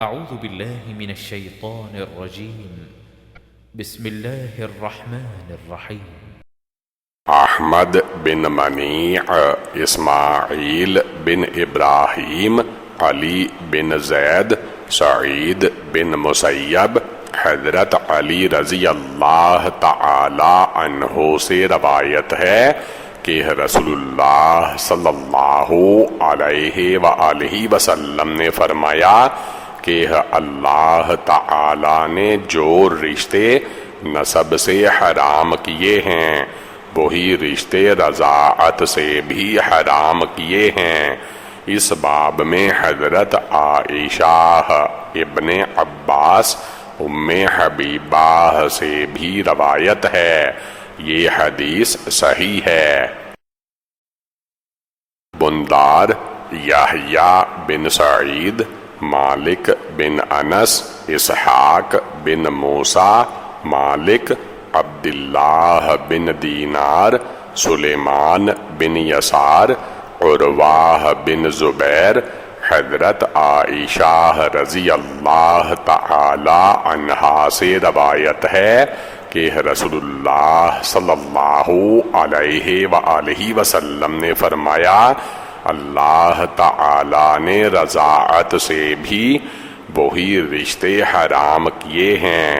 أعوذ بالله من الشيطان الرجيم. بسم الله الرحمن الرحيم. احمد بن منیع، اسماعیل بن ابراہیم، علی بن زید، سعید بن مسیب، حضرت علی رضی اللہ تعالی عنہ سے روایت ہے کہ رسول اللہ صلی اللہ علیہ وآلہ وسلم نے فرمایا کہ اللہ تعالی نے جو رشتے نسب سے حرام کیے ہیں وہی رشتے رضاعت سے بھی حرام کیے ہیں۔ اس باب میں حضرت عائشہ ابن عباس ام حبیبہ سے بھی روایت ہے۔ یہ حدیث صحیح ہے۔ بندار یحییٰ بن سعید، مالک بن انس، اسحاق بن موسیٰ، مالک عبداللہ بن دینار، سلیمان بن یسار، عروہ بن زبیر، حضرت عائشہ رضی اللہ تعالی عنہا سے روایت ہے کہ رسول اللہ صلی اللہ علیہ وآلہ وسلم نے فرمایا اللہ تعالی نے رضاعت سے بھی وہی رشتے حرام کیے ہیں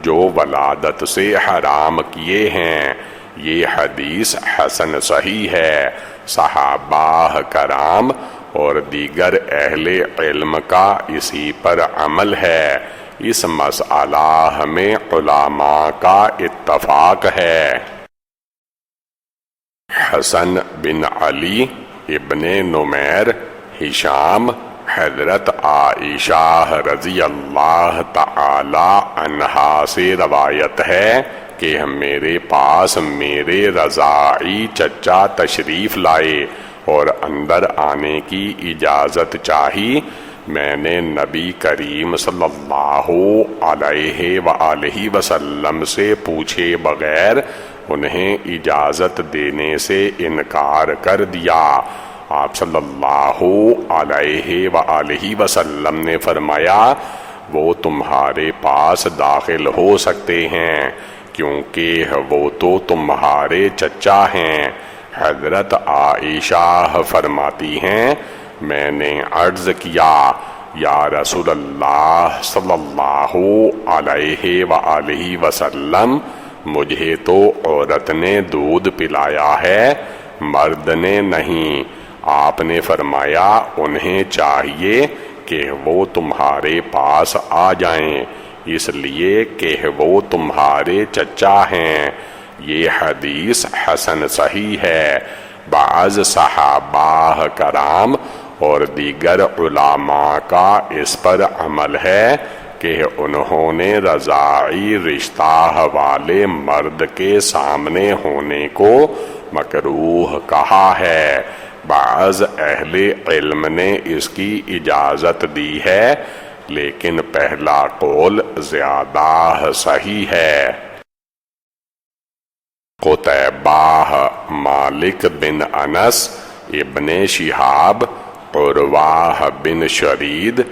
جو ولادت سے حرام کیے ہیں۔ یہ حدیث حسن صحیح ہے۔ صحابہ کرام اور دیگر اہل علم کا اسی پر عمل ہے۔ اس مسئلہ میں علماء کا اتفاق ہے۔ حسن بن علی ابن نمیر، ہشام، حضرت عائشہ رضی اللہ تعالی عنہا سے روایت ہے کہ میرے پاس میرے رضاعی چچا تشریف لائے اور اندر آنے کی اجازت چاہی۔ میں نے نبی کریم صلی اللہ علیہ وآلہ وسلم سے پوچھے بغیر انہیں اجازت دینے سے انکار کر دیا۔ آپ صلی اللہ علیہ وآلہ وسلم نے فرمایا وہ تمہارے پاس داخل ہو سکتے ہیں کیونکہ وہ تو تمہارے چچا ہیں۔ حضرت عائشہ فرماتی ہیں میں نے عرض کیا یا رسول اللہ صلی اللہ علیہ وآلہ وسلم، مجھے تو عورت نے دودھ پلایا ہے مرد نے نہیں۔ آپ نے فرمایا انہیں چاہیے کہ وہ تمہارے پاس آ جائیں اس لیے کہ وہ تمہارے چچا ہیں۔ یہ حدیث حسن صحیح ہے۔ بعض صحابہ کرام اور دیگر علماء کا اس پر عمل ہے کہ انہوں نے رضاعی رشتہ والے مرد کے سامنے ہونے کو مکروہ کہا ہے۔ بعض اہل علم نے اس کی اجازت دی ہے لیکن پہلا قول زیادہ صحیح ہے۔ قتیبہ، مالک بن انس، ابن شہاب، عروہ بن شرید،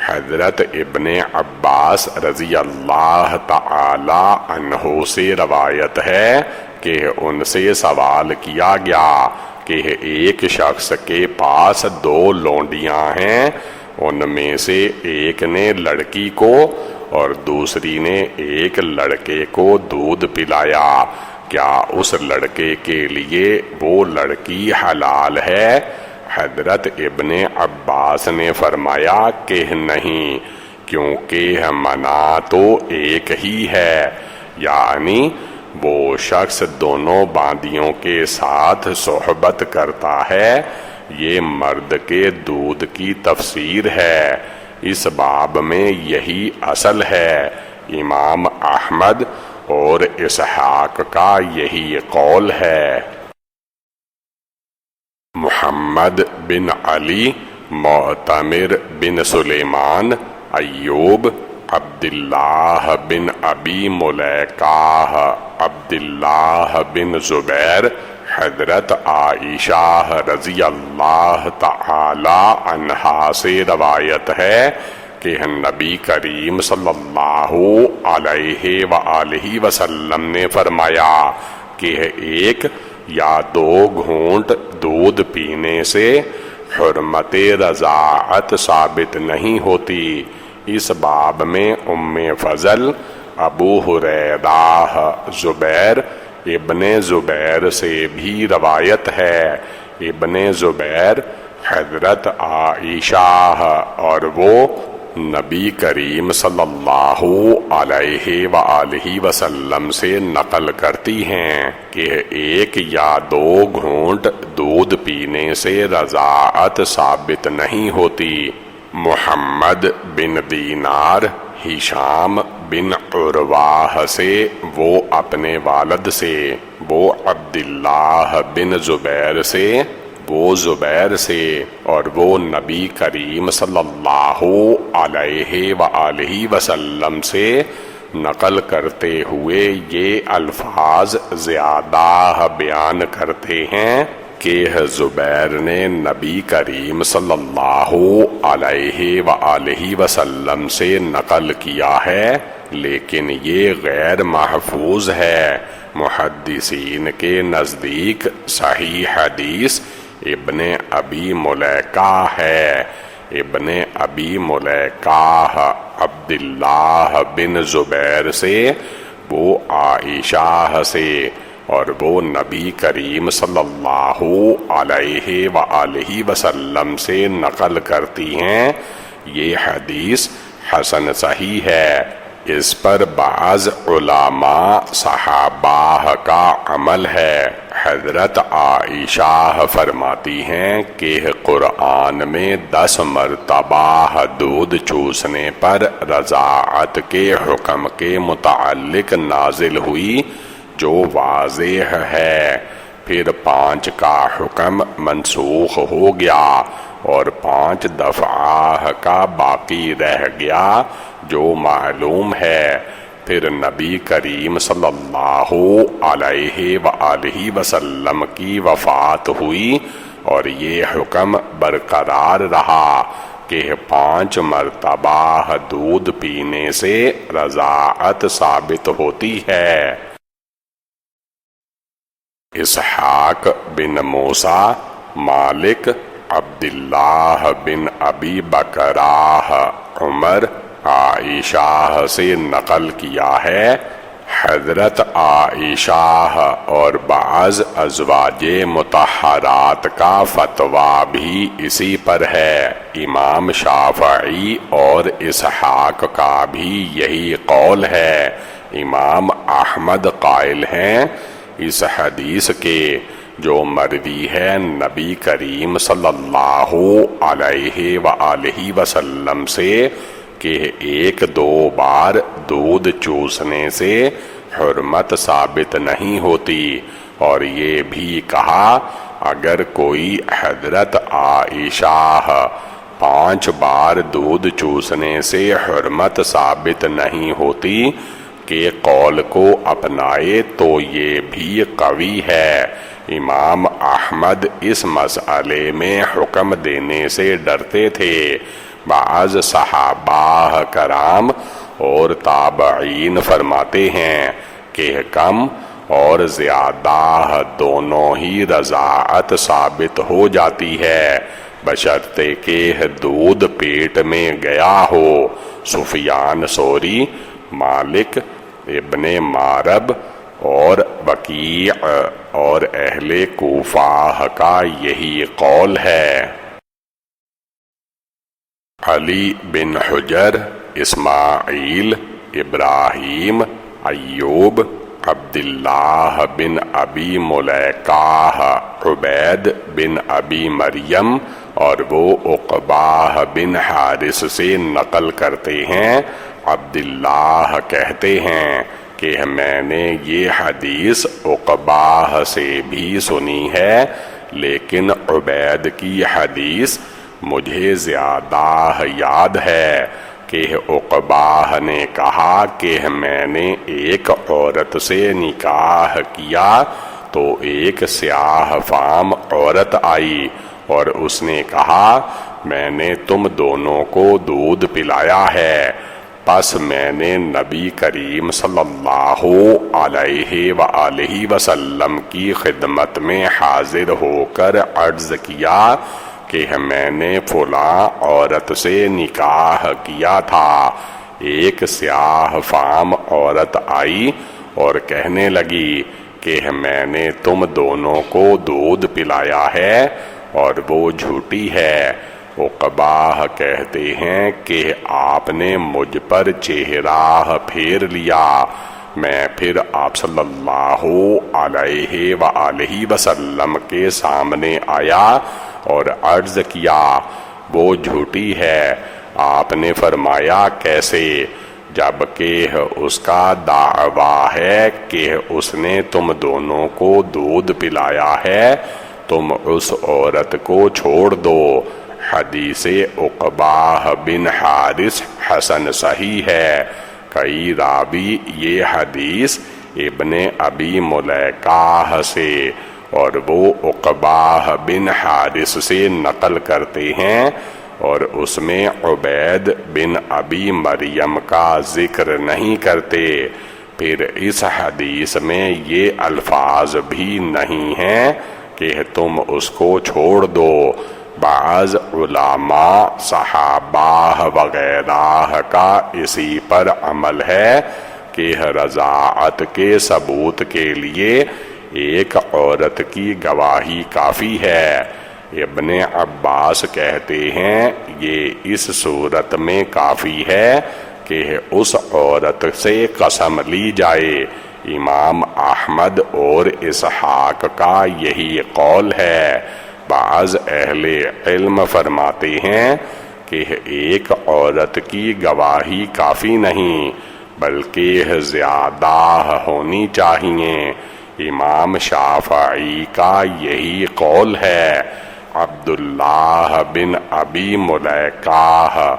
حضرت ابن عباس رضی اللہ تعالی عنہ سے روایت ہے کہ ان سے سوال کیا گیا کہ ایک شخص کے پاس دو لونڈیاں ہیں، ان میں سے ایک نے لڑکی کو اور دوسری نے ایک لڑکے کو دودھ پلایا، کیا اس لڑکے کے لیے وہ لڑکی حلال ہے؟ حضرت ابن عباس نے فرمایا کہ نہیں، کیونکہ منع تو ایک ہی ہے، یعنی وہ شخص دونوں باندیوں کے ساتھ صحبت کرتا ہے۔ یہ مرد کے دودھ کی تفسیر ہے۔ اس باب میں یہی اصل ہے۔ امام احمد اور اسحاق کا یہی قول ہے۔ محمد بن علی، معتمر بن سلیمان، ایوب، عبداللہ بن ابی ملیکہ، عبداللہ بن زبیر، حضرت عائشہ رضی اللہ تعالی عنہا سے روایت ہے کہ نبی کریم صلی اللہ علیہ وآلہ وسلم نے فرمایا کہ ایک یا دو گھونٹ دودھ پینے سے حرمت رضاعت ثابت نہیں ہوتی۔ اس باب میں ام فضل ابو ہریرہ زبیر ابن زبیر سے بھی روایت ہے۔ ابن زبیر حضرت عائشہ اور وہ نبی کریم صلی اللہ علیہ وآلہ وسلم سے نقل کرتی ہیں کہ ایک یا دو گھونٹ دودھ پینے سے رضاعت ثابت نہیں ہوتی۔ محمد بن دینار ہشام بن عروہ سے، وہ اپنے والد سے، وہ عبداللہ بن زبیر سے، وہ زبیر سے، اور وہ نبی کریم صلی اللہ علیہ وآلہ وسلم سے نقل کرتے ہوئے یہ الفاظ زیادہ بیان کرتے ہیں کہ زبیر نے نبی کریم صلی اللہ علیہ وآلہ وسلم سے نقل کیا ہے، لیکن یہ غیر محفوظ ہے۔ محدثین کے نزدیک صحیح حدیث ابن ابی ملیکہ ہے۔ ابن ابی ملیکہ عبداللہ بن زبیر سے، وہ عائشہ سے، اور وہ نبی کریم صلی اللہ علیہ وآلہ وسلم سے نقل کرتی ہیں۔ یہ حدیث حسن صحیح ہے۔ اس پر بعض علماء صحابہ کا عمل ہے۔ حضرت عائشہ فرماتی ہیں کہ قرآن میں 10 مرتبہ دودھ چوسنے پر رضاعت کے حکم کے متعلق نازل ہوئی، جو واضح ہے۔ پھر 5 کا حکم منسوخ ہو گیا اور 5 دفعہ کا باقی رہ گیا، جو معلوم ہے۔ پھر نبی کریم صلی اللہ علیہ وآلہ وسلم کی وفات ہوئی اور یہ حکم برقرار رہا کہ 5 مرتبہ دودھ پینے سے رضاعت ثابت ہوتی ہے۔ اسحاق بن موسیٰ، مالک، عبداللہ بن ابی بکرہ، عمر، عائشہ سے نقل کیا ہے۔ حضرت عائشہ اور بعض ازواج مطہرات کا فتویٰ بھی اسی پر ہے۔ امام شافعی اور اسحاق کا بھی یہی قول ہے۔ امام احمد قائل ہیں اس حدیث کے جو مروی ہے نبی کریم صلی اللہ علیہ وآلہ وسلم سے کہ 1-2 بار دودھ چوسنے سے حرمت ثابت نہیں ہوتی، اور یہ بھی کہا اگر کوئی حضرت عائشہ 5 بار دودھ چوسنے سے حرمت ثابت نہیں ہوتی کے قول کو اپنائے تو یہ بھی قوی ہے۔ امام احمد اس مسئلے میں حکم دینے سے ڈرتے تھے۔ بعض صحابہ کرام اور تابعین فرماتے ہیں کہ کم اور زیادہ دونوں ہی رضاعت ثابت ہو جاتی ہے، بشرطے کہ دودھ پیٹ میں گیا ہو۔ سفیان ثوری، مالک ابن مارب اور وکیع اور اہل کوفہ کا یہی قول ہے۔ علی بن حجر، اسماعیل، ابراہیم، ایوب، عبداللہ بن ابی ملیکہ، عبید بن ابی مریم اور وہ عقبہ بن حارث سے نقل کرتے ہیں۔ عبداللہ کہتے ہیں کہ میں نے یہ حدیث عقبہ سے بھی سنی ہے، لیکن عبید کی حدیث مجھے زیادہ یاد ہے کہ عقبہ نے کہا کہ میں نے ایک عورت سے نکاح کیا تو ایک سیاہ فام عورت آئی اور اس نے کہا میں نے تم دونوں کو دودھ پلایا ہے۔ پس میں نے نبی کریم صلی اللہ علیہ وآلہ وسلم کی خدمت میں حاضر ہو کر عرض کیا کہ میں نے فلاں عورت سے نکاح کیا تھا۔ ایک سیاہ فام عورت آئی اور کہنے لگی کہ میں نے تم دونوں کو دودھ پلایا ہے اور وہ جھوٹی ہے۔ عقبہ کہتے ہیں کہ آپ نے مجھ پر چہرہ پھیر لیا۔ میں پھر آپ صلی اللہ علیہ وآلہ وسلم کے سامنے آیا اور عرض کیا وہ جھوٹی ہے۔ آپ نے فرمایا کیسے؟ جبکہ اس کا دعویٰ ہے کہ اس نے تم دونوں کو دودھ پلایا ہے، تم اس عورت کو چھوڑ دو۔ حدیث عقبہ بن حارث حسن صحیح ہے۔ کئی راوی یہ حدیث ابن ابی ملیکہ سے اور وہ عقبہ بن حارث سے نقل کرتے ہیں اور اس میں عبید بن ابی مریم کا ذکر نہیں کرتے۔ پھر اس حدیث میں یہ الفاظ بھی نہیں ہیں کہ تم اس کو چھوڑ دو۔ بعض علماء صحابہ وغیرہ کا اسی پر عمل ہے کہ رضاعت کے ثبوت کے لیے ایک عورت کی گواہی کافی ہے۔ ابن عباس کہتے ہیں یہ اس صورت میں کافی ہے کہ اس عورت سے قسم لی جائے۔ امام احمد اور اسحاق کا یہی قول ہے۔ بعض اہل علم فرماتے ہیں کہ ایک عورت کی گواہی کافی نہیں بلکہ زیادہ ہونی چاہیے۔ امام شافعی کا یہی قول ہے۔ عبداللہ بن ابی ملیکہ،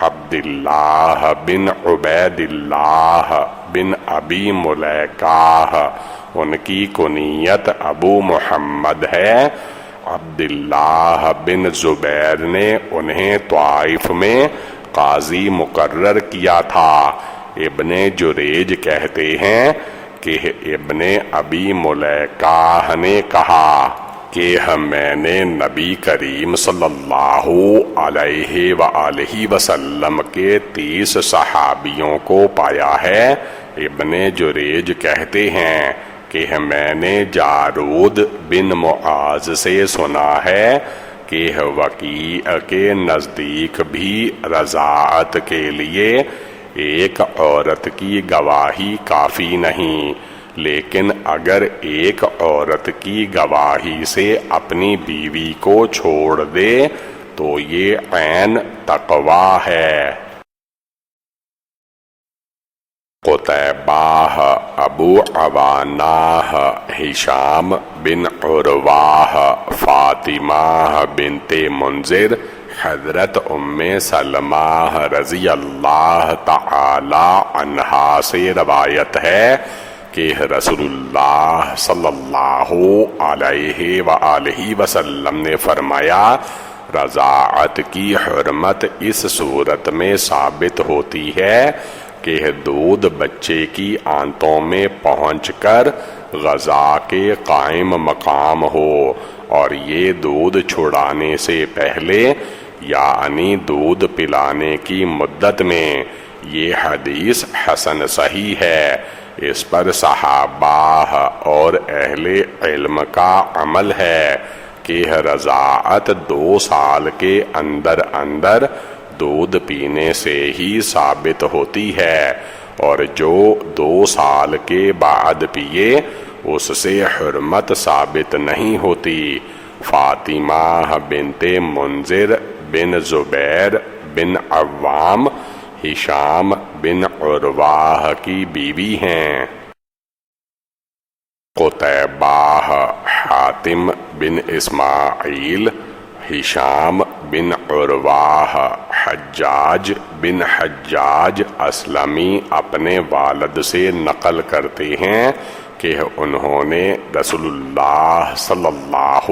عبداللہ بن عبید اللہ بن ابی ملیکہ، ان کی کنیت ابو محمد ہے۔ عبداللہ بن زبیر نے انہیں طائف میں قاضی مقرر کیا تھا۔ ابن جریج کہتے ہیں کہ ابن ابی ملیکہ نے کہا کہ میں نے نبی کریم صلی اللہ علیہ وآلہ وسلم کے 30 صحابیوں کو پایا ہے۔ ابن جریج کہتے ہیں کہ میں نے جارود بن معاذ سے سنا ہے کہ وکیع کے نزدیک بھی رضاعت کے لیے ایک عورت کی گواہی کافی نہیں، لیکن اگر ایک عورت کی گواہی سے اپنی بیوی کو چھوڑ دے تو یہ عین تقویٰ ہے۔ قتیبہ، ابو عوانہ، ہشام بن عروہ، فاطمہ بنت منذر، حضرت ام سلمہ رضی اللہ تعالی عنہا سے روایت ہے کہ رسول اللہ صلی اللہ علیہ وآلہ وسلم نے فرمایا رضاعت کی حرمت اس صورت میں ثابت ہوتی ہے کہ دودھ بچے کی آنتوں میں پہنچ کر غذا کے قائم مقام ہو، اور یہ دودھ چھڑانے سے پہلے یعنی دودھ پلانے کی مدت میں۔ یہ حدیث حسن صحیح ہے۔ اس پر صحابہ اور اہل علم کا عمل ہے کہ رضاعت 2 سال کے اندر اندر دودھ پینے سے ہی ثابت ہوتی ہے، اور جو 2 سال کے بعد پیے اس سے حرمت ثابت نہیں ہوتی۔ فاطمہ بنت منذر بن زبیر بن عوام ہشام بن عروہ کی بیوی ہیں۔ قتیبہ، حاتم بن اسماعیل، ہشام بن عروہ، حجاج بن حجاج اسلمی اپنے والد سے نقل کرتے ہیں کہ انہوں نے رسول اللہ صلی اللہ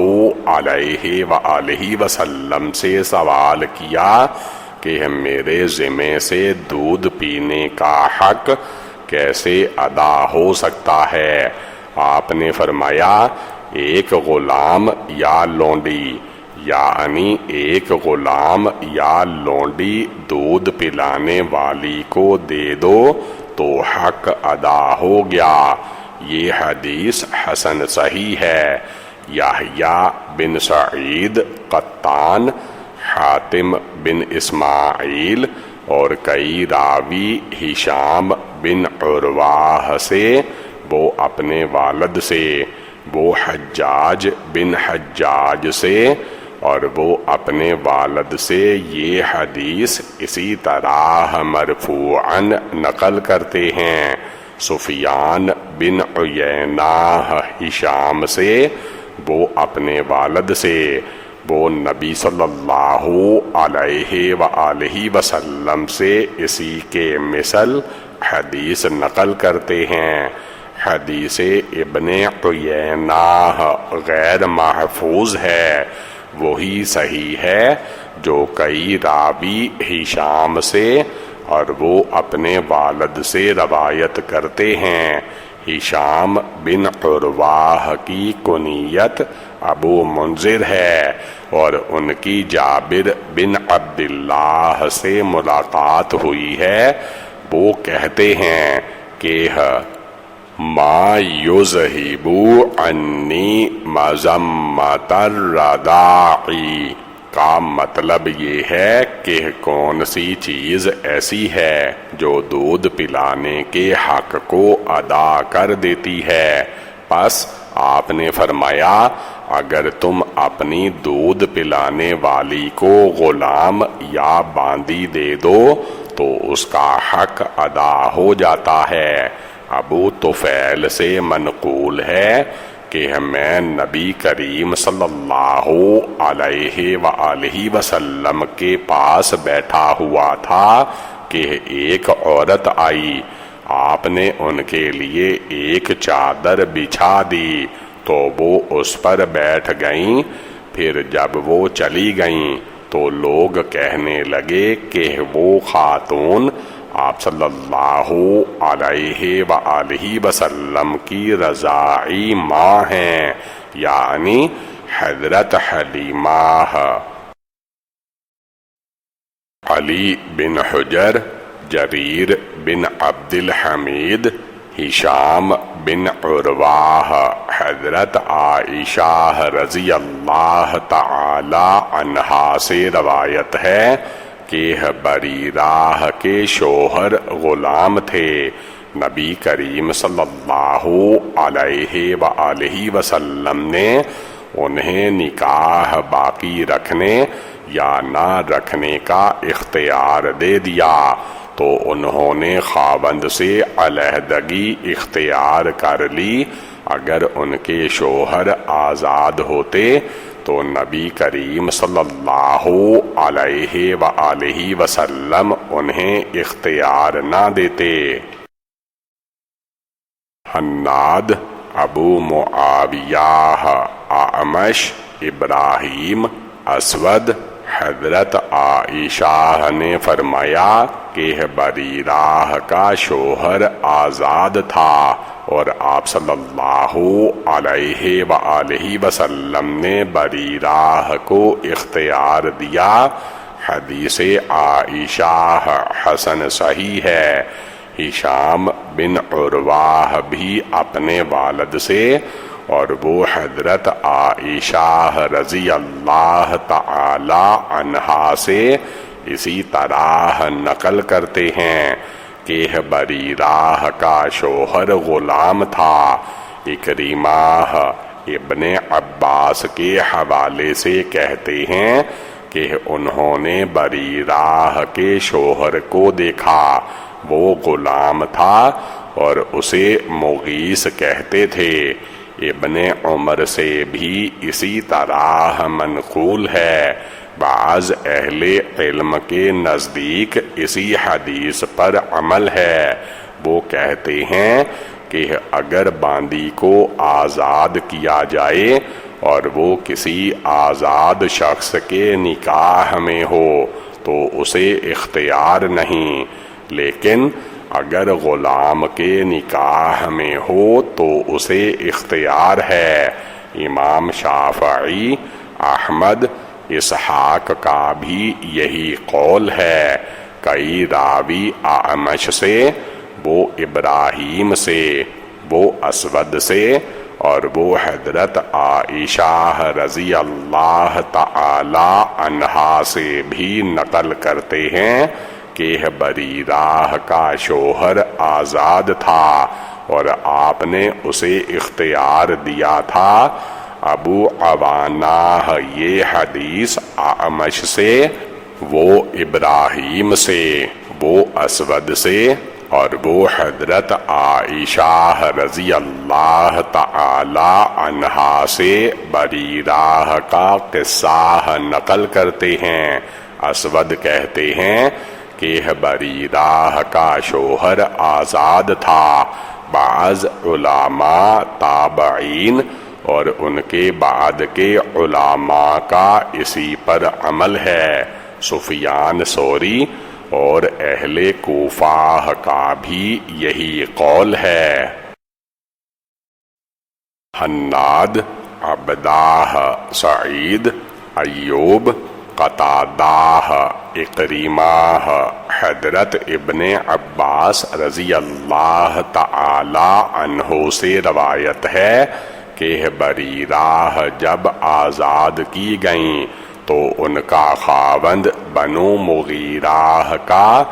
علیہ وآلہ وسلم سے سوال کیا کہ میرے ذمے سے دودھ پینے کا حق کیسے ادا ہو سکتا ہے؟ آپ نے فرمایا ایک غلام یا لونڈی، یعنی ایک غلام یا لونڈی دودھ پلانے والی کو دے دو تو حق ادا ہو گیا۔ یہ حدیث حسن صحیح ہے۔ یحییٰ بن سعید قطان، حاتم بن اسماعیل اور کئی راوی ہشام بن عروہ سے، وہ اپنے والد سے، وہ حجاج بن حجاج سے، اور وہ اپنے والد سے یہ حدیث اسی طرح مرفوعاً نقل کرتے ہیں۔ سفیان بن عیینہ ہشام سے، وہ اپنے والد سے، وہ نبی صلی اللہ علیہ وآلہ وسلم سے اسی کے مثل حدیث نقل کرتے ہیں۔ حدیث ابن عیینہ غیر محفوظ ہے، وہی صحیح ہے جو کئی راوی ہشام سے اور وہ اپنے والد سے روایت کرتے ہیں۔ ہشام بن عروہ کی کنیت ابو منذر ہے اور ان کی جابر بن عبداللہ سے ملاقات ہوئی ہے۔ وہ کہتے ہیں کہ ما یذہب عنی مذمۃ الرضاعی کا مطلب یہ ہے کہ کون سی چیز ایسی ہے جو دودھ پلانے کے حق کو ادا کر دیتی ہے۔ پس آپ نے فرمایا اگر تم اپنی دودھ پلانے والی کو غلام یا باندی دے دو تو اس کا حق ادا ہو جاتا ہے۔ ابو طفیل سے منقول ہے کہ میں نبی کریم صلی اللہ علیہ وآلہ وسلم کے پاس بیٹھا ہوا تھا کہ ایک عورت آئی، آپ نے ان کے لیے ایک چادر بچھا دی تو وہ اس پر بیٹھ گئیں۔ پھر جب وہ چلی گئیں تو لوگ کہنے لگے کہ وہ خاتون آپ صلی اللہ علیہ وآلہ وسلم کی رضاعی ماں ہیں، یعنی حضرت حلیمہ۔ علی بن حجر، جریر بن عبد الحمید، ہشام بن عروہ، حضرت عائشہ رضی اللہ تعالی عنہا سے روایت ہے کہ بریرہ کے شوہر غلام تھے۔ نبی کریم صلی اللہ علیہ وآلہ وسلم نے انہیں نکاح باقی رکھنے یا نہ رکھنے کا اختیار دے دیا تو انہوں نے خاوند سے علیحدگی اختیار کر لی۔ اگر ان کے شوہر آزاد ہوتے تو نبی کریم صلی اللہ علیہ وآلہ وسلم انہیں اختیار نہ دیتے۔ حناد ابو معاویہ، اعمش ابراہیم اسود، حضرت عائشہ نے فرمایا کہ بریرہ کا شوہر آزاد تھا اور آپ صلی اللہ علیہ وآلہ وسلم نے بریرہ کو اختیار دیا۔ حدیث عائشہ حسن صحیح ہے۔ ہشام بن عروہ بھی اپنے والد سے اور وہ حضرت عائشہ رضی اللہ تعالی عنہا سے اسی طرح نقل کرتے ہیں کہ بریرہ کا شوہر غلام تھا۔ اکرمہ ابن عباس کے حوالے سے کہتے ہیں کہ انہوں نے بریرہ کے شوہر کو دیکھا، وہ غلام تھا اور اسے مغیث کہتے تھے۔ ابن عمر سے بھی اسی طرح منقول ہے۔ بعض اہل علم کے نزدیک اسی حدیث پر عمل ہے۔ وہ کہتے ہیں کہ اگر باندی کو آزاد کیا جائے اور وہ کسی آزاد شخص کے نکاح میں ہو تو اسے اختیار نہیں، لیکن اگر غلام کے نکاح میں ہو تو اسے اختیار ہے۔ امام شافعی، احمد، اسحاق کا بھی یہی قول ہے۔ کئی راوی اعمش سے، وہ ابراہیم سے، وہ اسود سے، اور وہ حضرت عائشہ رضی اللہ تعالی عنہا سے بھی نقل کرتے ہیں کہ بریرہ کا شوہر آزاد تھا اور آپ نے اسے اختیار دیا تھا۔ ابو عوانہ یہ حدیث اعمش سے، وہ ابراہیم سے، وہ اسود سے، اور وہ حضرت عائشہ رضی اللہ تعالی عنہا سے بریرہ کا قصہ نقل کرتے ہیں۔ اسود کہتے ہیں کہ بریرہ کا شوہر آزاد تھا۔ بعض علماء تابعین اور ان کے بعد کے علماء کا اسی پر عمل ہے۔ سفیان ثوری اور اہل کوفہ کا بھی یہی قول ہے۔ حناد، عبدہ، سعید، ایوب، قتادہ، اکرمہ، حضرت ابن عباس رضی اللہ تعالی عنہ سے روایت ہے کہ بریرہ جب آزاد کی گئیں تو ان کا خاوند بنو مغیرہ کا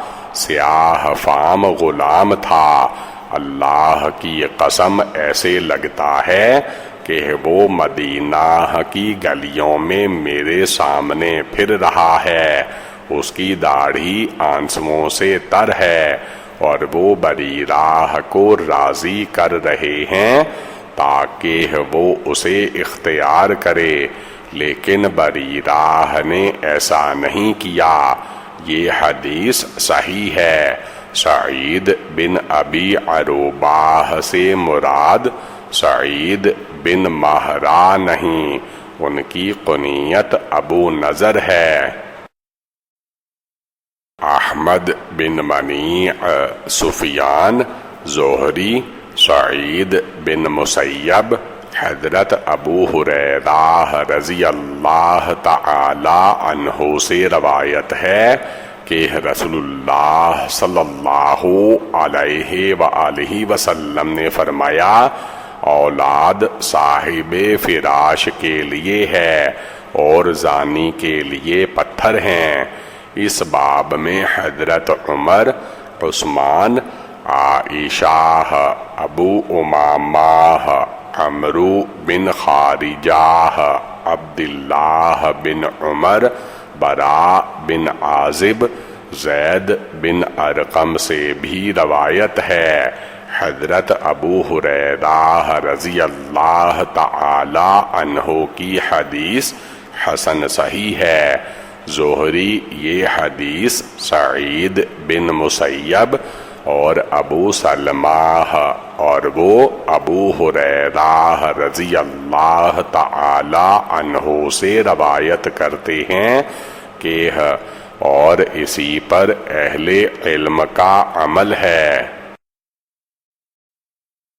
سیاہ فام غلام تھا۔ اللہ کی قسم ایسے لگتا ہے کہ وہ مدینہ کی گلیوں میں میرے سامنے پھر رہا ہے۔ اس کی داڑھی آنسوؤں سے تر ہے اور وہ بریرہ کو راضی کر رہے ہیں تاکہ وہ اسے اختیار کرے، لیکن بریرہ نے ایسا نہیں کیا۔ یہ حدیث صحیح ہے۔ سعید بن ابی عروبہ سے مراد سعید بن مہرا نہیں، ان کی کنیت ابو نضر ہے۔ احمد بن منیع، سفیان، زہری، سعید بن مسیب، حضرت ابو ہریرہ رضی اللہ تعالی عنہ سے روایت ہے کہ رسول اللہ صلی اللہ علیہ وآلہ وسلم نے فرمایا، اولاد صاحب فراش کے لیے ہے اور زانی کے لیے پتھر ہیں۔ اس باب میں حضرت عمر، عثمان، عائشہ، ابو امامہ، عمرو بن خارجہ، عبداللہ بن عمر، براء بن عازب، زید بن ارقم سے بھی روایت ہے۔ حضرت ابو ہریرہ رضی اللہ تعالی عنہ کی حدیث حسن صحیح ہے۔ زہری یہ حدیث سعید بن مسیب اور ابو سلمہ اور وہ ابو ہریرہ رضی اللہ تعالی عنہ سے روایت کرتے ہیں کہ اور اسی پر اہل علم کا عمل ہے۔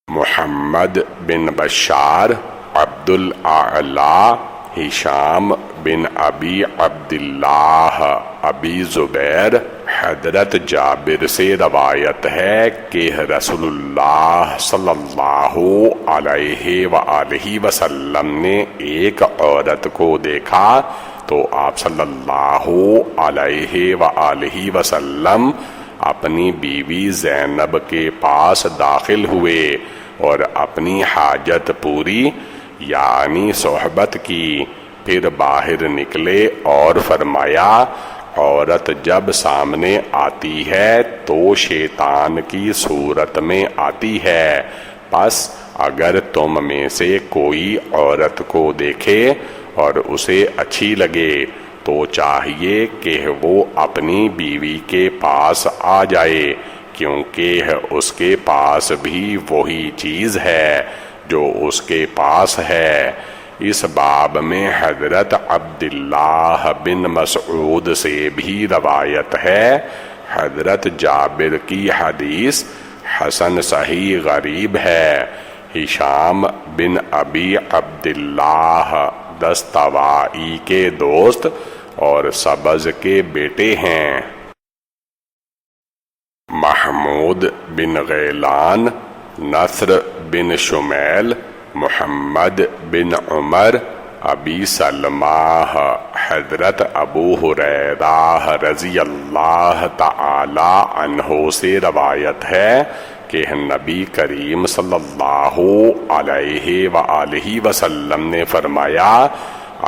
محمد بن بشار، عبد الاعلی، ہشام بن ابی عبداللہ، ابی زبیر، حضرت جابر سے روایت ہے کہ رسول اللہ صلی اللہ علیہ وآلہ وسلم نے ایک عورت کو دیکھا تو آپ صلی اللہ علیہ وآلہ وسلم اپنی بیوی زینب کے پاس داخل ہوئے اور اپنی حاجت پوری یعنی صحبت کی، پھر باہر نکلے اور فرمایا، عورت جب سامنے آتی ہے تو شیطان کی صورت میں آتی ہے، پس اگر تم میں سے کوئی عورت کو دیکھے اور اسے اچھی لگے تو چاہیے کہ وہ اپنی بیوی کے پاس آ جائے، کیونکہ اس کے پاس بھی وہی چیز ہے جو اس کے پاس ہے۔ اس باب میں حضرت عبداللہ بن مسعود سے بھی روایت ہے۔ حضرت جابر کی حدیث حسن صحیح غریب ہے۔ ہشام بن ابی عبداللہ دستوائی کے دوست اور سبز کے بیٹے ہیں۔ محمود بن غیلان، نصر بن شمیل، محمد بن عمر، ابی سلمہ، حضرت ابو ہریرہ رضی اللہ تعالی عنہ سے روایت ہے کہ نبی کریم صلی اللہ علیہ وآلہ وسلم نے فرمایا،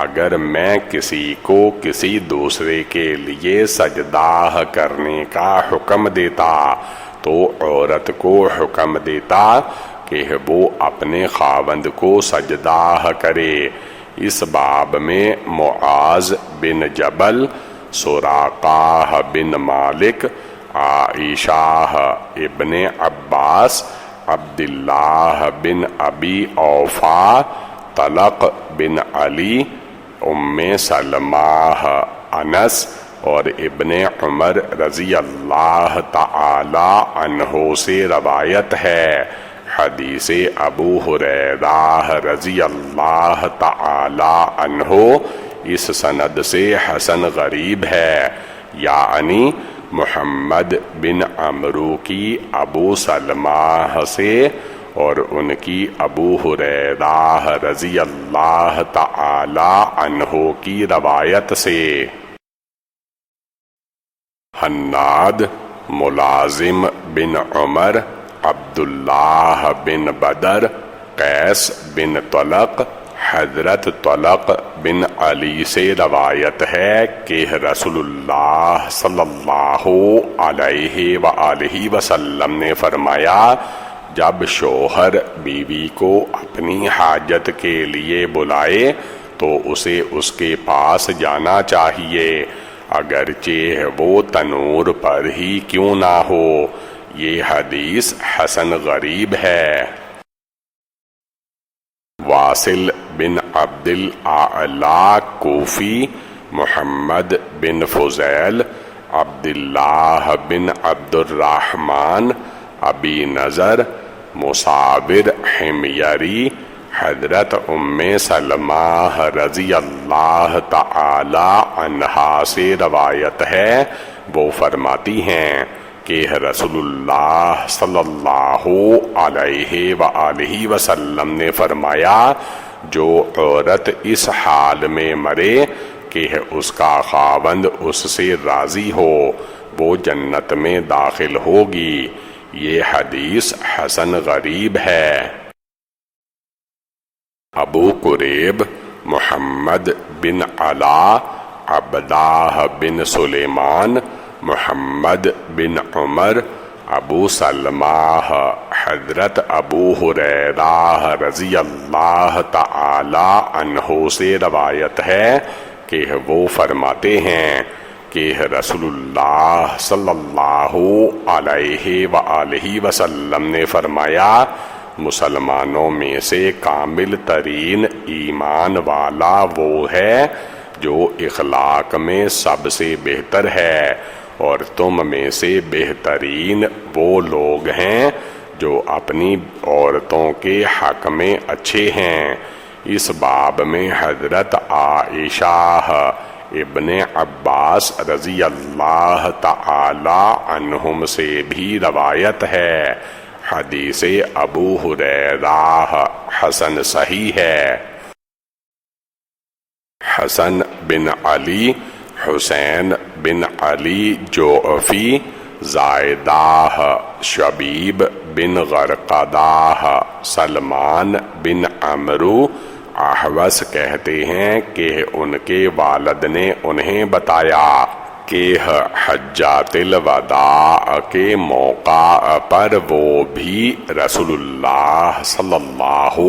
اگر میں کسی کو کسی دوسرے کے لیے سجدہ کرنے کا حکم دیتا تو عورت کو حکم دیتا کہ وہ اپنے خاوند کو سجدہ کرے۔ اس باب میں معاذ بن جبل، سراقہ بن مالک، عائشہ ابن عباس، عبداللہ بن ابی اوفا، طلق بن علی، ام سلمہ، انس اور ابن عمر رضی اللہ تعالی عنہ سے روایت ہے۔ حدیث ابو ہریرہ رضی اللہ تعالی عنہ اس سند سے حسن غریب ہے، یعنی محمد بن عمرو کی ابو سلمہ سے اور ان کی ابو ہریرہ رضی اللہ تعالی عنہ کی روایت سے۔ حناد، ملازم بن عمر، عبداللہ بن بدر، قیس بن طلق، حضرت طلق بن علی سے روایت ہے کہ رسول اللہ صلی اللہ علیہ وآلہ وسلم نے فرمایا، جب شوہر بیوی کو اپنی حاجت کے لیے بلائے تو اسے اس کے پاس جانا چاہیے، اگرچہ وہ تنور پر ہی کیوں نہ ہو۔ یہ حدیث حسن غریب ہے۔ واصل بن عبد الاعلی کوفی، محمد بن فضیل، عبداللہ بن عبد الرحمن، ابی نظر، مصابر حمیری، حضرت ام سلمہ رضی اللہ تعالی عنہا سے روایت ہے، وہ فرماتی ہیں کہ رسول اللہ صلی اللہ علیہ وآلہ وسلم نے فرمایا، جو عورت اس حال میں مرے کہ اس کا خاوند اس سے راضی ہو وہ جنت میں داخل ہوگی۔ یہ حدیث حسن غریب ہے۔ ابو قریب، محمد بن علا، عبدہ بن سلیمان، محمد بن عمر، ابو سلمہ، حضرت ابو ہریرہ رضی اللہ تعالی عنہ سے روایت ہے کہ وہ فرماتے ہیں کہ رسول اللہ صلی اللہ علیہ وآلہ وسلم نے فرمایا، مسلمانوں میں سے کامل ترین ایمان والا وہ ہے جو اخلاق میں سب سے بہتر ہے، اور تم میں سے بہترین وہ لوگ ہیں جو اپنی عورتوں کے حق میں اچھے ہیں۔ اس باب میں حضرت عائشہ ابن عباس رضی اللہ تعالی عنہم سے بھی روایت ہے۔ حدیث ابو ہریرہ حسن صحیح ہے۔ حسن بن علی، حسین بن علی جوعفی، زائدہ، شبیب بن غرقدہ، سلمان بن عمرو، احوص کہتے ہیں کہ ان کے والد نے انہیں بتایا کہ حجۃ الوداع کے موقع پر وہ بھی رسول اللہ صلی اللہ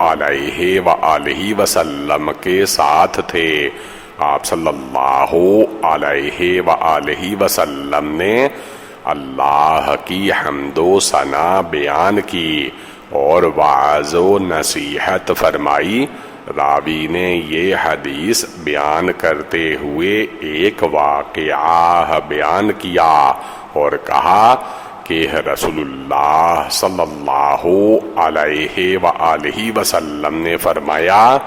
علیہ وآلہ وسلم کے ساتھ تھے۔ آپ صلی اللہ علیہ وآلہ وسلم نے اللہ کی حمد و ثنا بیان کی اور وعظ و نصیحت فرمائی۔ راوی نے یہ حدیث بیان کرتے ہوئے ایک واقعہ بیان کیا اور کہا کہ رسول اللہ صلی اللہ علیہ وآلہ وسلم نے فرمایا،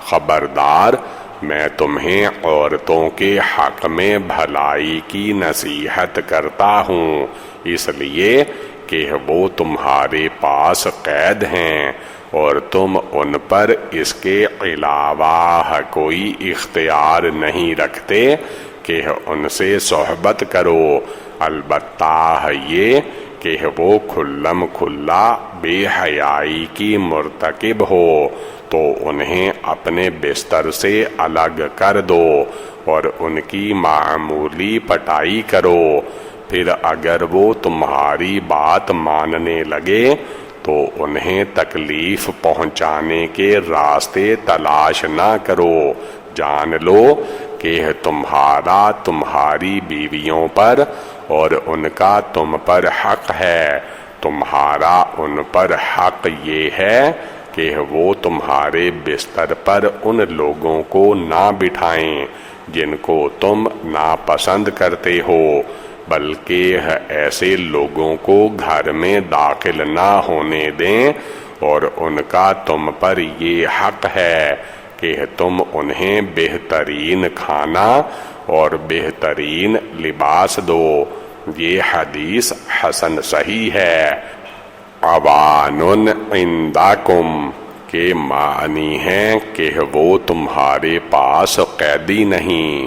خبردار، میں تمہیں عورتوں کے حق میں بھلائی کی نصیحت کرتا ہوں، اس لیے کہ وہ تمہارے پاس قید ہیں اور تم ان پر اس کے علاوہ کوئی اختیار نہیں رکھتے کہ ان سے صحبت کرو، البتہ یہ کہ وہ کھلم کھلا بے حیائی کی مرتکب ہو تو انہیں اپنے بستر سے الگ کر دو اور ان کی معمولی پٹائی کرو، پھر اگر وہ تمہاری بات ماننے لگے تو انہیں تکلیف پہنچانے کے راستے تلاش نہ کرو، جان لو کہ تمہارا تمہاری بیویوں پر اور ان کا تم پر حق ہے۔ تمہارا ان پر حق یہ ہے کہ وہ تمہارے بستر پر ان لوگوں کو نہ بٹھائیں جن کو تم ناپسند کرتے ہو، بلکہ ایسے لوگوں کو گھر میں داخل نہ ہونے دیں، اور ان کا تم پر یہ حق ہے کہ تم انہیں بہترین کھانا اور بہترین لباس دو۔ یہ حدیث حسن صحیح ہے۔ عوان عندکم کے معنی ہیں کہ وہ تمہارے پاس قیدی نہیں۔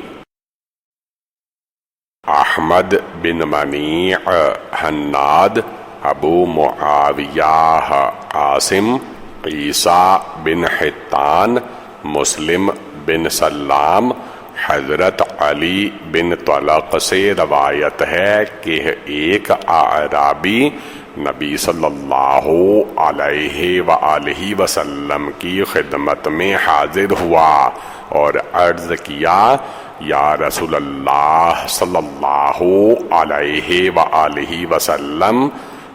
احمد بن منیع، حناد، ابو معاویہ عاصم، عیسیٰ بن حطان، مسلم بن سلام، حضرت علی بن طلق سے روایت ہے کہ ایک اعرابی نبی صلی اللہ علیہ وآلہ وسلم کی خدمت میں حاضر ہوا اور عرض کیا، یا رسول اللہ صلی اللہ علیہ وآلہ وسلم،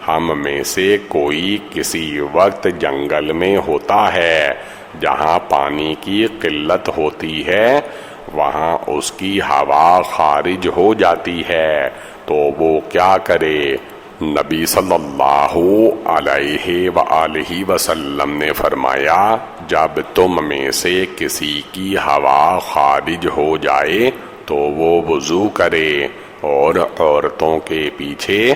ہم میں سے کوئی کسی وقت جنگل میں ہوتا ہے جہاں پانی کی قلت ہوتی ہے، وہاں اس کی ہوا خارج ہو جاتی ہے تو وہ کیا کرے؟ نبی صلی اللہ علیہ وآلہ وسلم نے فرمایا، جب تم میں سے کسی کی ہوا خارج ہو جائے تو وہ وضو کرے اور عورتوں کے پیچھے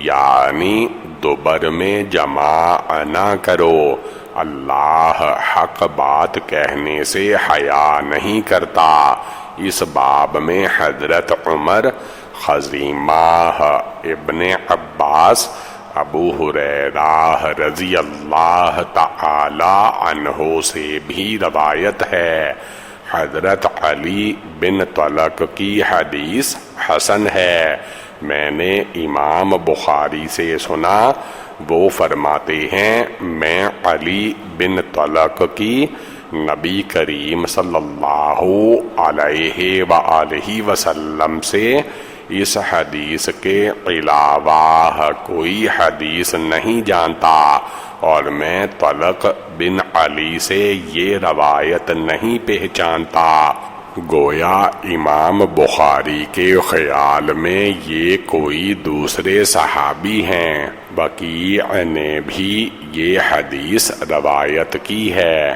یعنی دوبر میں جمع نہ کرو، اللہ حق بات کہنے سے حیا نہیں کرتا۔ اس باب میں حضرت عمر، خزیمہ ابن عباس، ابو ہریرہ رضی اللہ تعالی عنہ سے بھی روایت ہے۔ حضرت علی بن طلق کی حدیث حسن ہے۔ میں نے امام بخاری سے سنا، وہ فرماتے ہیں، میں علی بن طلق کی نبی کریم صلی اللہ علیہ وآلہ وسلم سے اس حدیث کے علاوہ کوئی حدیث نہیں جانتا، اور میں طلق بن علی سے یہ روایت نہیں پہچانتا۔ گویا امام بخاری کے خیال میں یہ کوئی دوسرے صحابی ہیں۔ وکیع نے بھی یہ حدیث روایت کی ہے۔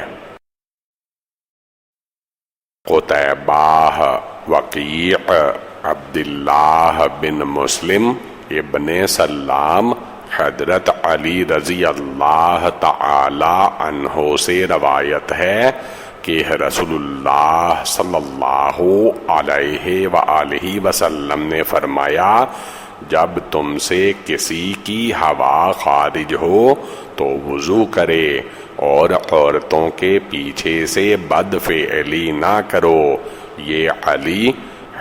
قتیبہ، وکیع، عبداللہ بن مسلم ابن سلام، حضرت علی رضی اللہ تعالی عنہ سے روایت ہے کہ رسول اللہ صلی اللہ علیہ وآلہ وسلم نے فرمایا، جب تم سے کسی کی ہوا خارج ہو تو وضو کرے اور عورتوں کے پیچھے سے بدفعلی نہ کرو۔ یہ علی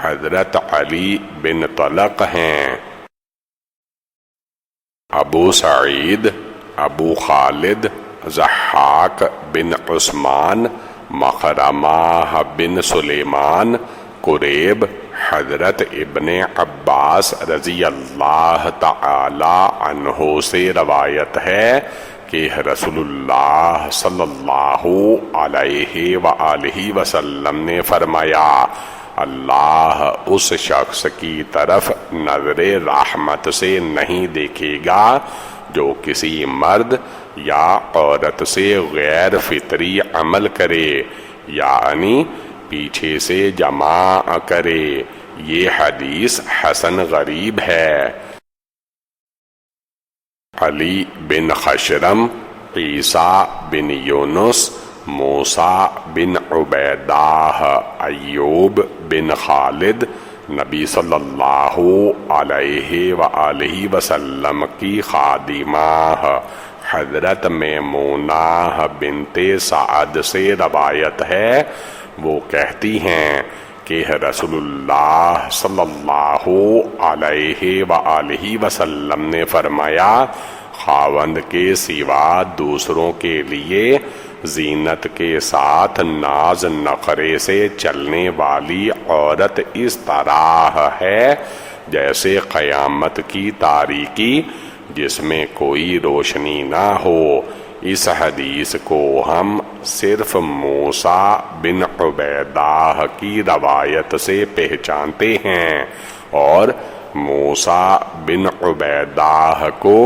حضرت علی بن طلق ہیں۔ ابو سعید، ابو خالد، ضحاک بن عثمان، مخرمہ بن سلیمان، قریب، حضرت ابن عباس رضی اللہ تعالی عنہ سے روایت ہے کہ رسول اللہ صلی اللہ علیہ وآلہ وسلم نے فرمایا، اللہ اس شخص کی طرف نظر رحمت سے نہیں دیکھے گا جو کسی مرد یا عورت سے غیر فطری عمل کرے، یعنی پیچھے سے جماع کرے۔ یہ حدیث حسن غریب ہے۔ علی بن خشرم، عیسیٰ بن یونس، موسیٰ بن عبیدہ، ایوب بن خالد نبی صلی اللہ علیہ وآلہ وسلم کی خادمہ حضرت میمونہ بنت سعد سے روایت ہے، وہ کہتی ہیں کہ رسول اللہ صلی اللہ علیہ وآلہ وسلم نے فرمایا، خاوند کے سوا دوسروں کے لیے زینت کے ساتھ ناز نخرے سے چلنے والی عورت اس طرح ہے جیسے قیامت کی تاریکی جس میں کوئی روشنی نہ ہو۔ اس حدیث کو ہم صرف موسیٰ بن عبیدہ کی روایت سے پہچانتے ہیں، اور موسیٰ بن عبیدہ کو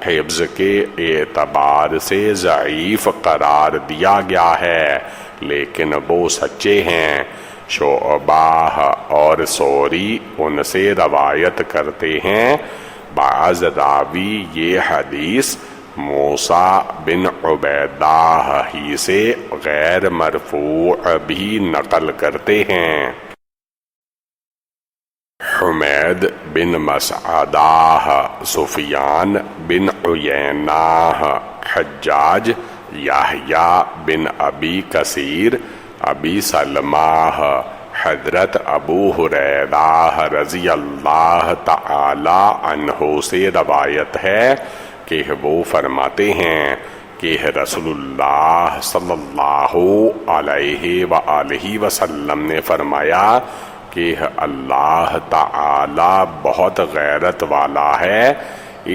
حفظ کے اعتبار سے ضعیف قرار دیا گیا ہے، لیکن وہ سچے ہیں۔ شعبہ اور ثوری ان سے روایت کرتے ہیں، بعض راوی یہ حدیث موسیٰ بن عبیدہ ہی سے غیر مرفوع بھی نقل کرتے ہیں۔ حمید بن مسعدہ، سفیان بن عیینہ، حجاج، یحییٰ بن ابی کثیر، ابی سلمہ، حضرت ابو ہریرہ رضی اللہ تعالی عنہ سے روایت ہے کہ وہ فرماتے ہیں کہ رسول اللہ صلی اللہ علیہ وآلہ وسلم نے فرمایا کہ اللہ تعالی بہت غیرت والا ہے،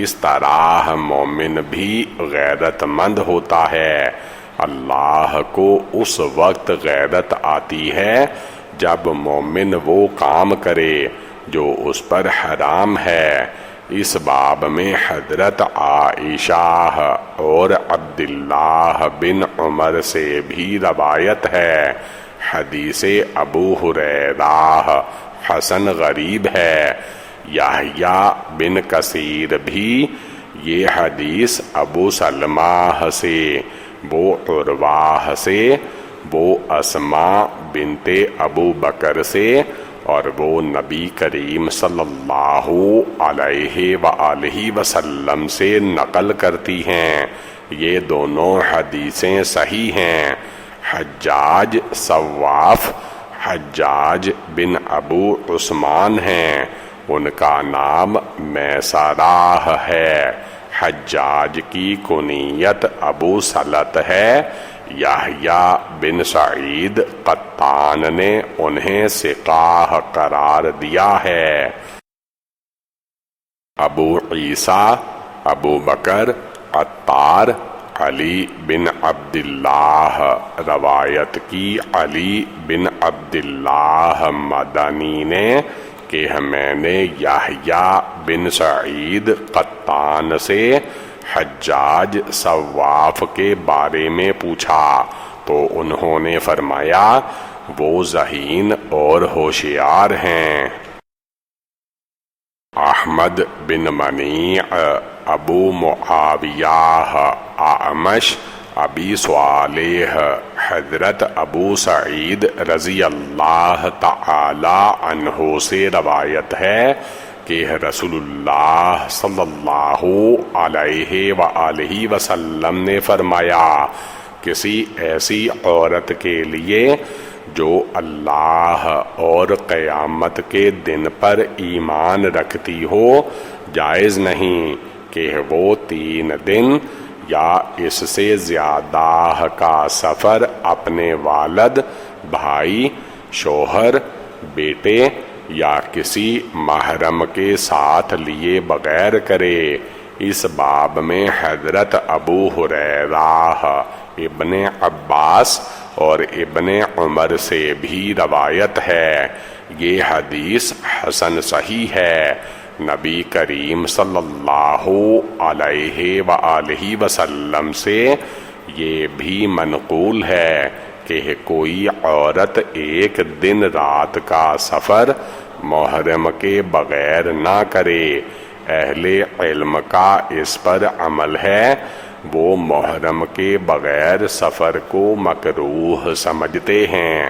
اس طرح مومن بھی غیرت مند ہوتا ہے۔ اللہ کو اس وقت غیرت آتی ہے جب مومن وہ کام کرے جو اس پر حرام ہے۔ اس باب میں حضرت عائشہ اور عبداللہ بن عمر سے بھی روایت ہے۔ حدیث ابو ہریرہ حسن غریب ہے۔ یحییٰ بن کثیر بھی یہ حدیث ابو سلمہ سے، وہ عروہ سے، وہ اسماء بنت ابو بکر سے، اور وہ نبی کریم صلی اللہ علیہ وآلہ وسلم سے نقل کرتی ہیں۔ یہ دونوں حدیثیں صحیح ہیں۔ حجاج صواف حجاج بن ابو عثمان ہیں، ان کا نام میسرہ ہے۔ حجاج کی کنیت ابو سلط ہے۔ یحییٰ بن سعید قطان نے انہیں ثقہ قرار دیا ہے۔ ابو عیسیٰ ابو بکر عطار علی بن عبداللہ روایت کی علی بن عبداللہ مدنی نے کہ میں نے یحییٰ بن سعید قطان سے حجاج صواف کے بارے میں پوچھا تو انہوں نے فرمایا وہ ذہین اور ہوشیار ہیں۔ احمد بن منیع ابو معاویہ اعمش ابی صالح حضرت ابو سعید رضی اللہ تعالی عنہ سے روایت ہے کہ رسول اللہ صلی اللہ علیہ وآلہ وسلم نے فرمایا، کسی ایسی عورت کے لیے جو اللہ اور قیامت کے دن پر ایمان رکھتی ہو، جائز نہیں کہ وہ 3 دن یا اس سے زیادہ کا سفر اپنے والد، بھائی، شوہر، بیٹے یا کسی محرم کے ساتھ لیے بغیر کرے۔ اس باب میں حضرت ابو ہریرہ، ابن عباس اور ابن عمر سے بھی روایت ہے۔ یہ حدیث حسن صحیح ہے۔ نبی کریم صلی اللہ علیہ وآلہ وسلم سے یہ بھی منقول ہے کہ کوئی عورت ایک دن رات کا سفر محرم کے بغیر نہ کرے۔ اہل علم کا اس پر عمل ہے، وہ محرم کے بغیر سفر کو مکروہ سمجھتے ہیں،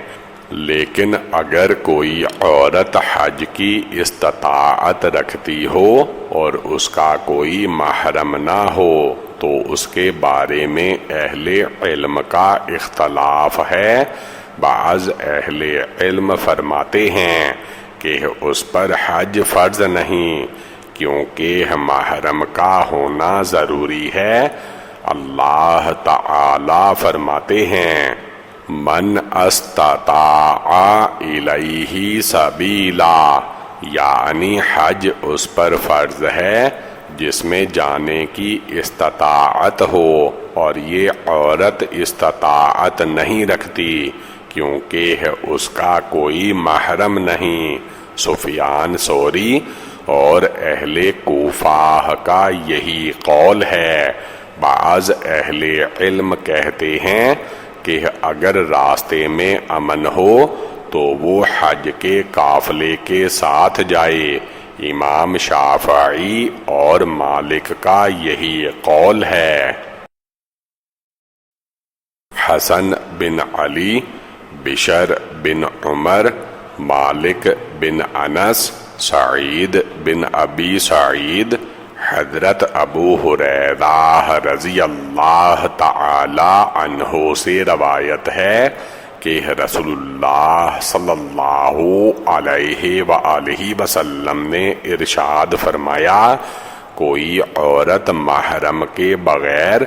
لیکن اگر کوئی عورت حج کی استطاعت رکھتی ہو اور اس کا کوئی محرم نہ ہو تو اس کے بارے میں اہل علم کا اختلاف ہے۔ بعض اہل علم فرماتے ہیں کہ اس پر حج فرض نہیں، کیونکہ محرم کا ہونا ضروری ہے۔ اللہ تعالی فرماتے ہیں من استطاع الیہ سبیلا، یعنی حج اس پر فرض ہے جس میں جانے کی استطاعت ہو، اور یہ عورت استطاعت نہیں رکھتی کیونکہ اس کا کوئی محرم نہیں۔ سفیان ثوری اور اہل کوفہ کا یہی قول ہے۔ بعض اہل علم کہتے ہیں کہ اگر راستے میں امن ہو تو وہ حج کے قافلے کے ساتھ جائے۔ امام شافعی اور مالک کا یہی قول ہے۔ حسن بن علی، بشر بن عمر، مالک بن انس، سعید بن ابی سعید، حضرت ابو ہریرہ رضی اللہ تعالی عنہ سے روایت ہے کہ رسول اللہ صلی اللہ علیہ وآلہ وسلم نے ارشاد فرمایا، کوئی عورت محرم کے بغیر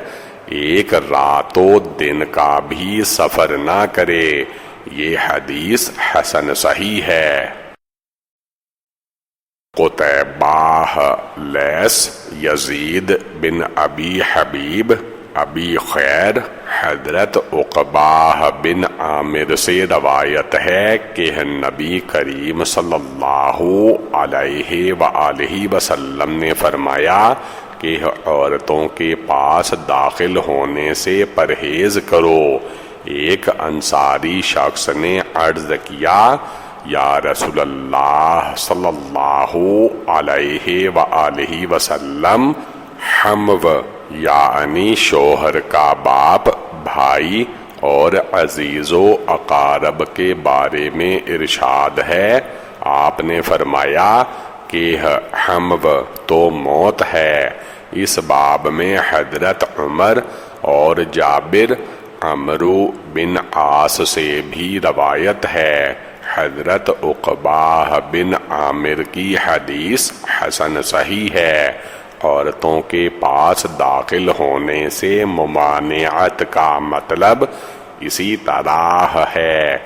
ایک رات و دن کا بھی سفر نہ کرے۔ یہ حدیث حسن صحیح ہے۔ قتیبہ، لیث، یزید بن ابی حبیب، ابی خیر، حضرت عقبہ بن عامر سے روایت ہے کہ نبی کریم صلی اللہ علیہ وآلہ وسلم نے فرمایا کہ عورتوں کے پاس داخل ہونے سے پرہیز کرو۔ ایک انصاری شخص نے عرض کیا، یا رسول اللہ صلی اللہ علیہ وآلہ وسلم، حمو یعنی شوہر کا باپ، بھائی اور عزیز و اقارب کے بارے میں ارشاد ہے۔ آپ نے فرمایا کہ حمو تو موت ہے۔ اس باب میں حضرت عمر اور جابر، عمرو بن عاص سے بھی روایت ہے۔ حضرت عقبہ بن عامر کی حدیث حسن صحیح ہے۔ عورتوں کے پاس داخل ہونے سے ممانعت کا مطلب اسی طرح ہے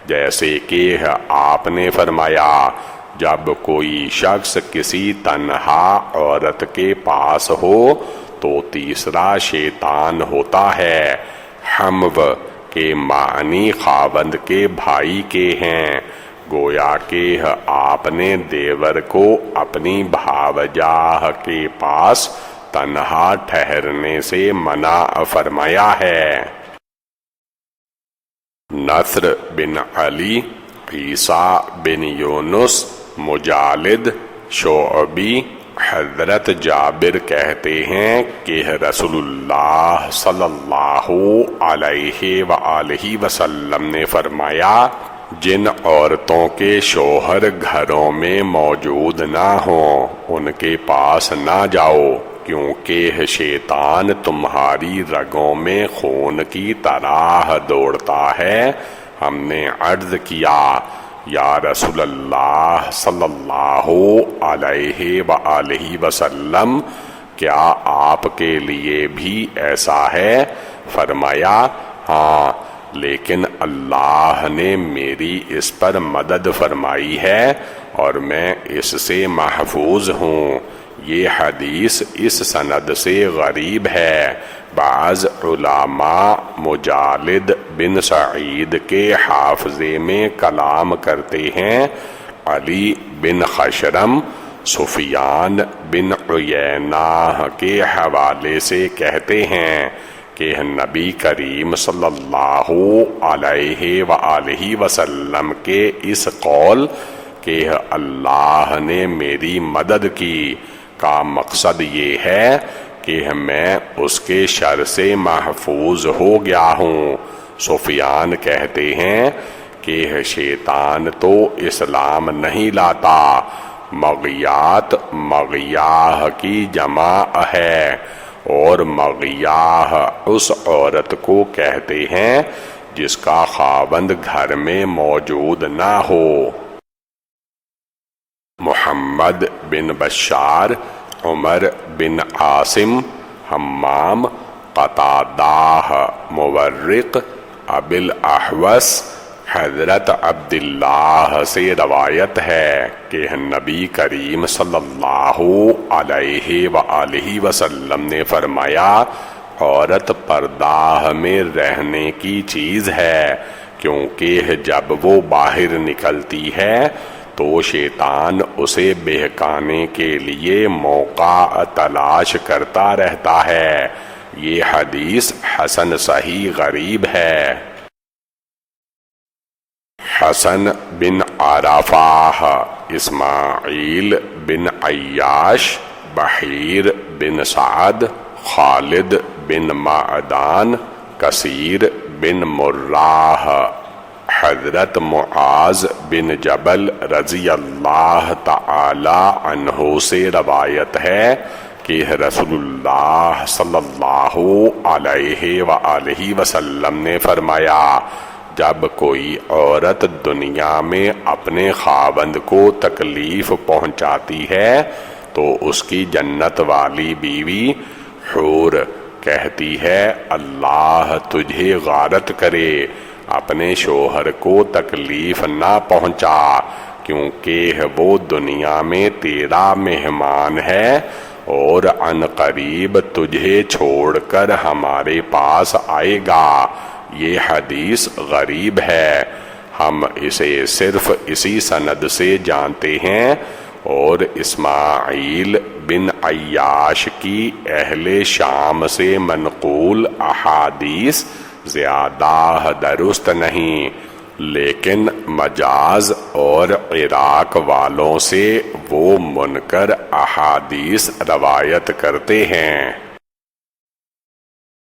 جیسے کہ آپ نے فرمایا، جب کوئی شخص کسی تنہا عورت کے پاس ہو تو تیسرا شیطان ہوتا ہے۔ حمو کے معنی خاوند کے بھائی کے ہیں، گویا کہ آپ نے دیور کو اپنی بھاوجاہ کے پاس تنہا ٹھہرنے سے منع فرمایا ہے۔ نصر بن علی، عیسیٰ بن یونس، مجالد، شعبی، حضرت جابر کہتے ہیں کہ رسول اللہ صلی اللہ علیہ وآلہ وسلم نے فرمایا، جن عورتوں کے شوہر گھروں میں موجود نہ ہوں ان کے پاس نہ جاؤ، کیونکہ شیطان تمہاری رگوں میں خون کی طرح دوڑتا ہے۔ ہم نے عرض کیا، یا رسول اللہ صلی اللہ علیہ وآلہ وسلم، کیا آپ کے لیے بھی ایسا ہے؟ فرمایا، ہاں، لیکن اللہ نے میری اس پر مدد فرمائی ہے اور میں اس سے محفوظ ہوں۔ یہ حدیث اس سند سے غریب ہے۔ بعض علماء مجالد بن سعید کے حافظے میں کلام کرتے ہیں۔ علی بن خشرم سفیان بن عیینہ کے حوالے سے کہتے ہیں کہ نبی کریم صلی اللہ علیہ وآلہ وسلم کے اس قول کہ اللہ نے میری مدد کی کا مقصد یہ ہے کہ میں اس کے شر سے محفوظ ہو گیا ہوں۔ سفیان کہتے ہیں کہ شیطان تو اسلام نہیں لاتا، مغیات مغیاہ کی جمع ہے، اور مغیاہ اس عورت کو کہتے ہیں جس کا خاوند گھر میں موجود نہ ہو۔ محمد بن بشار، عمر بن عاصم، حمام، قتادہ، مورق، ابی الاحوص، حضرت عبداللہ سے روایت ہے کہ نبی کریم صلی اللہ علیہ وآلہ وسلم نے فرمایا، عورت پردہ میں رہنے کی چیز ہے، کیونکہ جب وہ باہر نکلتی ہے تو شیطان اسے بہکانے کے لیے موقع تلاش کرتا رہتا ہے۔ یہ حدیث حسن صحیح غریب ہے۔ حسن بن عرفہ، اسماعیل بن عیاش، بحیر بن سعد، خالد بن معدان، کثیر بن مراہ، حضرت معاذ بن جبل رضی اللہ تعالی عنہ سے روایت ہے کہ رسول اللہ صلی اللہ علیہ وآلہ وسلم نے فرمایا، جب کوئی عورت دنیا میں اپنے خاوند کو تکلیف پہنچاتی ہے تو اس کی جنت والی بیوی حور کہتی ہے، اللہ تجھے غارت کرے، اپنے شوہر کو تکلیف نہ پہنچا، کیونکہ وہ دنیا میں تیرا مہمان ہے اور عنقریب تجھے چھوڑ کر ہمارے پاس آئے گا۔ یہ حدیث غریب ہے، ہم اسے صرف اسی سند سے جانتے ہیں، اور اسماعیل بن عیاش کی اہل شام سے منقول احادیث زیادہ درست نہیں، لیکن مجاز اور عراق والوں سے وہ منکر احادیث روایت کرتے ہیں۔